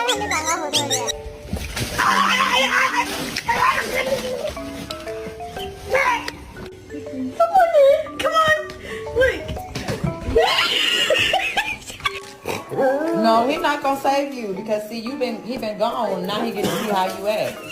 Come on, man. Come on. Look. No, he's not gonna save you because see, he been gone. Now he get to see how you act.